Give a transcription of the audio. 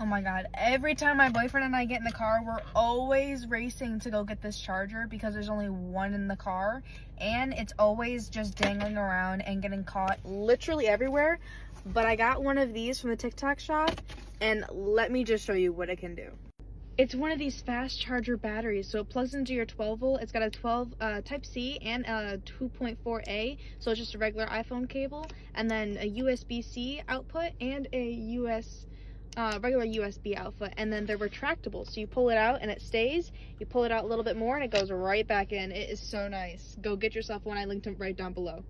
Oh my god, every time my boyfriend and I get in the car, we're always racing to go get this charger because there's only one in the car, and it's always just dangling around and getting caught literally everywhere. But I got one of these from the TikTok shop, and let me just show you what it can do. It's one of these fast charger batteries, so it plugs into your 12 volt. It's got a 12 type C and a 2.4A, so it's just a regular iPhone cable, and then a USB-C output and a regular USB output, and then they're retractable, so you pull it out and it stays. You pull it out a little bit more and it goes right back in. It is so nice. Go get yourself one. I linked them right down below.